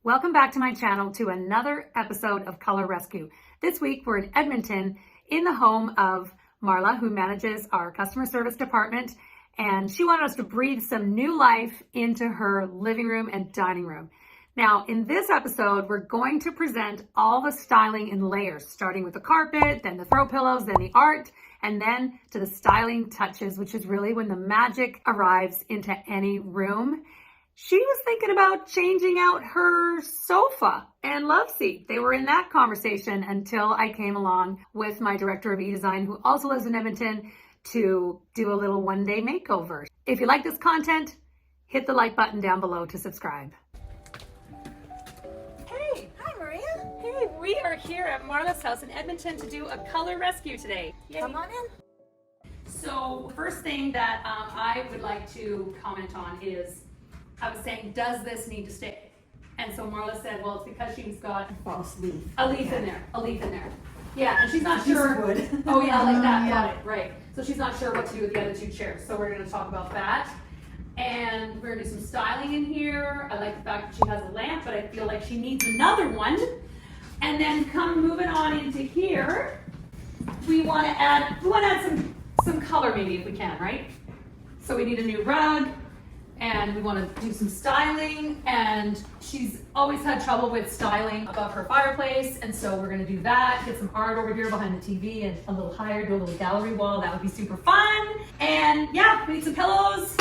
Welcome back to my channel to another episode of Color Rescue. This week we're in Edmonton in the home of Marla, who manages our customer service department, and she wanted us to breathe some new life into her living room and dining room. Now, in this episode, we're going to present all the styling in layers, starting with the carpet, then the throw pillows, then the art, and then to the styling touches, which is really when the magic arrives into any room. She was thinking about changing out her sofa and love seat. They were in that conversation until I came along with my director of e-design, who also lives in Edmonton, to do a little one-day makeover. If you like this content, hit the like button down below to subscribe. Hey, hi Maria. Hey, we are here at Marla's house in Edmonton to do a color rescue today. Yay. Come on in. So first thing that I would like to comment on is, I was saying, does this need to stay? And so Marla said, well, it's because she's got False leaf. a leaf in there, Yeah, and she's not sure. Wood. Oh yeah, like that, Yeah. got it, right. So she's not sure what to do with the other two chairs. So we're gonna talk about that. And we're gonna do some styling in here. I like the fact that she has a lamp, but I feel like she needs another one. And then moving on into here, we wanna add some color maybe if we can, right? So we need a new rug. And we want to do some styling, and she's always had trouble with styling above her fireplace, and so we're going to do that, get some art over here behind the TV and a little higher, do a little gallery wall. That would be super fun. And yeah, we need some pillows.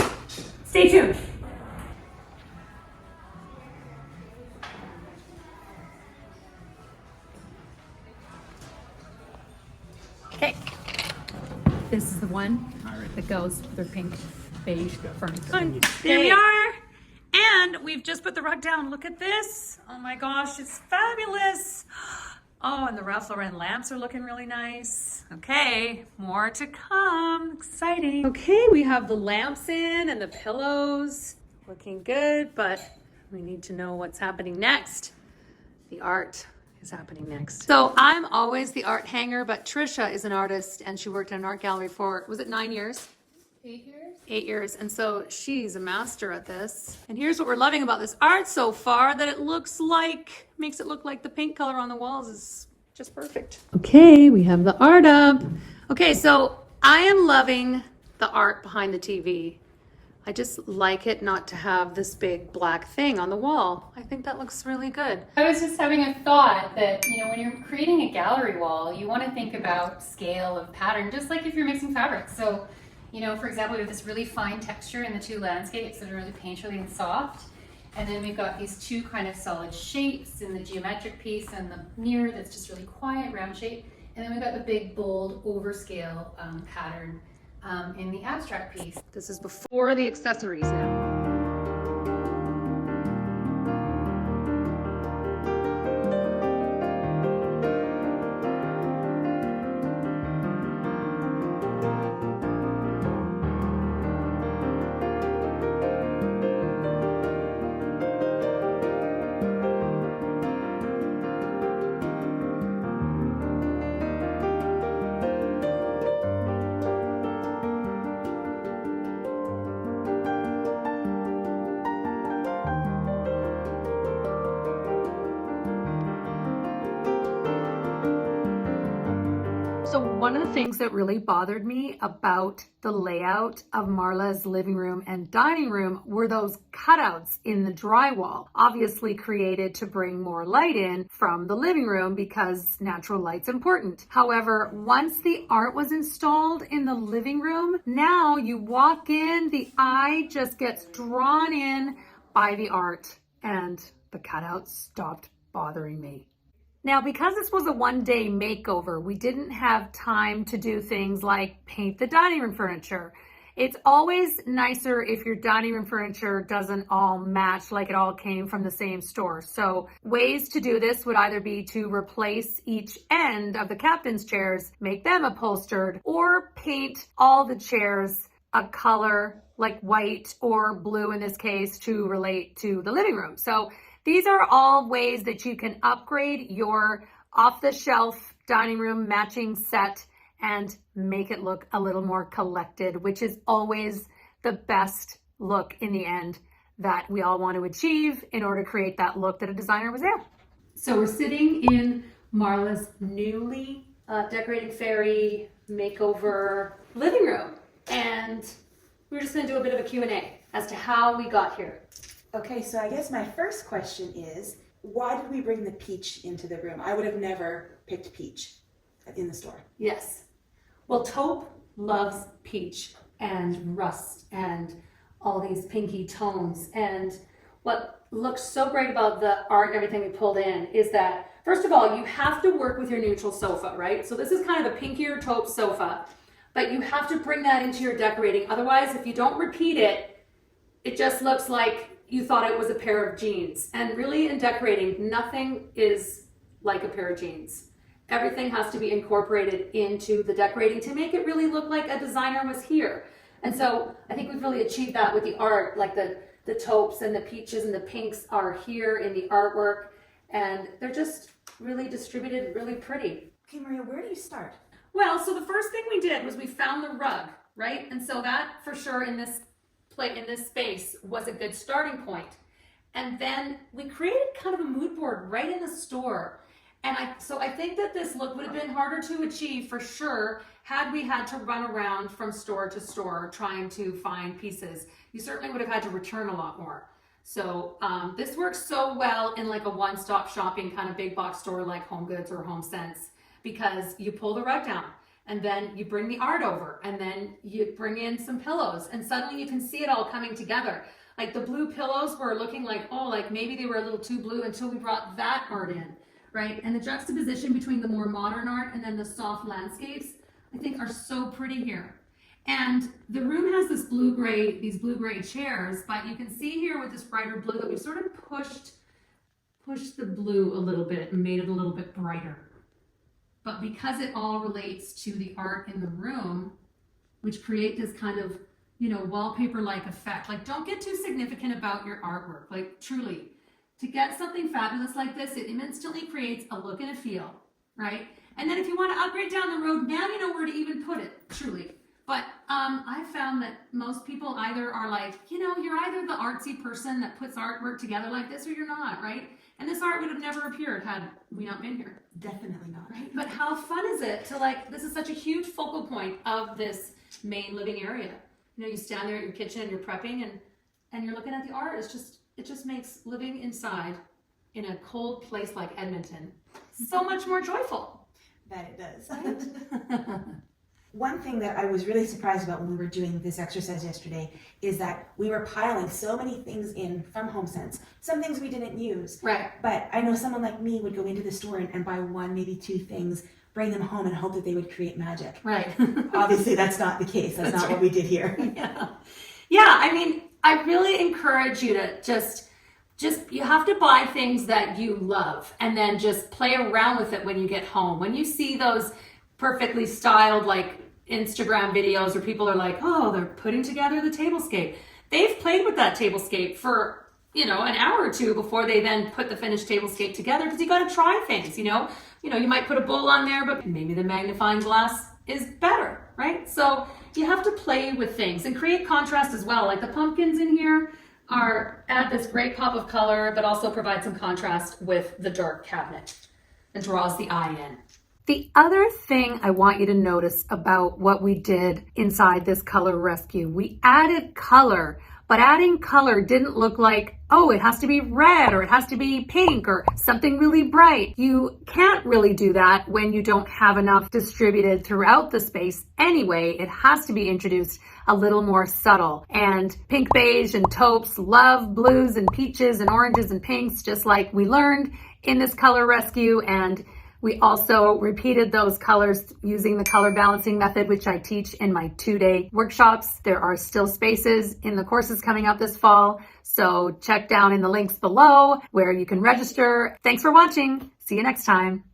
Stay tuned. Okay, this is the one that goes with her pink beige furniture. There we are. And we've just put the rug down. Look at this. Oh my gosh, it's fabulous. Oh, and the Ralph Lauren lamps are looking really nice. Okay, more to come. Exciting. Okay, we have the lamps in and the pillows. Looking good, but we need to know what's happening next. The art is happening next. So I'm always the art hanger, but Trisha is an artist and she worked in an art gallery for, was it 9 years? 8 years? 8 years, and so she's a master at this. And here's what we're loving about this art so far, that it makes it look like the paint color on the walls is just perfect. Okay, we have the art up. Okay, so I am loving the art behind the TV. I just like it not to have this big black thing on the wall. I think that looks really good. I was just having a thought that, when you're creating a gallery wall, you want to think about scale of pattern, just like if you're mixing fabrics. So, for example, we have this really fine texture in the two landscapes that are really painterly and soft. And then we've got these two kind of solid shapes in the geometric piece and the mirror that's just really quiet, round shape. And then we've got the big, bold, overscale pattern in the abstract piece. This is before the accessories now. So one of the things that really bothered me about the layout of Marla's living room and dining room were those cutouts in the drywall, obviously created to bring more light in from the living room because natural light's important. However, once the art was installed in the living room, now you walk in, the eye just gets drawn in by the art, and the cutouts stopped bothering me. Now, because this was a one-day makeover, we didn't have time to do things like paint the dining room furniture. It's always nicer if your dining room furniture doesn't all match, like it all came from the same store. So ways to do this would either be to replace each end of the captain's chairs, make them upholstered, or paint all the chairs a color like white or blue in this case to relate to the living room. So these are all ways that you can upgrade your off-the-shelf dining room matching set and make it look a little more collected, which is always the best look in the end. that we all want to achieve in order to create that look that a designer was in. So we're sitting in Marla's newly decorating fairy makeover living room, and we're just going to do a bit of a Q&A as to how we got here. Okay, so I guess my first question is, why did we bring the peach into the room? I would have never picked peach in the store. Yes. Well, taupe loves peach and rust and all these pinky tones. And what looks so great about the art and everything we pulled in is that, first of all, you have to work with your neutral sofa, right? So this is kind of a pinkier taupe sofa, but you have to bring that into your decorating. Otherwise, if you don't repeat it, it just looks like you thought it was a pair of jeans. And really in decorating, nothing is like a pair of jeans. Everything has to be incorporated into the decorating to make it really look like a designer was here. And so I think we've really achieved that with the art, like the taupes and the peaches and the pinks are here in the artwork, and they're just really distributed really pretty. Okay, Maria, where do you start? Well, so the first thing we did was we found the rug, right? And so that for sure in this space was a good starting point. And then we created kind of a mood board right in the store. And so I think that this look would have been harder to achieve for sure had we had to run around from store to store trying to find pieces. You certainly would have had to return a lot more. So this works so well in like a one-stop shopping kind of big box store like Home Goods or Home Sense, because you pull the rug down and then you bring the art over and then you bring in some pillows and suddenly you can see it all coming together. Like the blue pillows were looking like, oh, like maybe they were a little too blue until we brought that art in, right? And the juxtaposition between the more modern art and then the soft landscapes, I think are so pretty here. And the room has this these blue-gray chairs, but you can see here with this brighter blue that we've sort of pushed the blue a little bit and made it a little bit brighter. But because it all relates to the art in the room, which create this kind of, you know, wallpaper-like effect. Like, don't get too significant about your artwork. Like, truly, to get something fabulous like this, it instantly creates a look and a feel, right? And then if you want to upgrade down the road, now you know where to even put it, truly. But I found that most people either are like, you know, you're either the artsy person that puts artwork together like this or you're not, right? And this art would have never appeared had we not been here. Definitely not. Right? But how fun is it to, like, this is such a huge focal point of this main living area. You know, you stand there at your kitchen and you're prepping and you're looking at the art. It just makes living inside in a cold place like Edmonton so much more joyful. That it does. Right? One thing that I was really surprised about when we were doing this exercise yesterday is that we were piling so many things in from HomeSense. Some things we didn't use. Right. But I know someone like me would go into the store and buy one, maybe two things, bring them home and hope that they would create magic. Right. Obviously, that's not the case. That's not what we did here. Yeah, I mean, I really encourage you to just you have to buy things that you love and then just play around with it when you get home. When you see those perfectly styled, like, Instagram videos where people are like, oh, they're putting together the tablescape. They've played with that tablescape for, you know, an hour or two before they then put the finished tablescape together, because you got to try things, you know. You know, you might put a bowl on there, but maybe the magnifying glass is better, right? So you have to play with things and create contrast as well. Like the pumpkins in here add this great pop of color, but also provide some contrast with the dark cabinet and draws the eye in. The other thing I want you to notice about what we did inside this color rescue, we added color, but adding color didn't look like, oh, it has to be red or it has to be pink or something really bright. You can't really do that when you don't have enough distributed throughout the space anyway. It has to be introduced a little more subtle. And pink, beige, and taupes love blues and peaches and oranges and pinks, just like we learned in this color rescue. And we also repeated those colors using the color balancing method, which I teach in my 2-day workshops. There are still spaces in the courses coming up this fall, so check down in the links below where you can register. Thanks for watching. See you next time.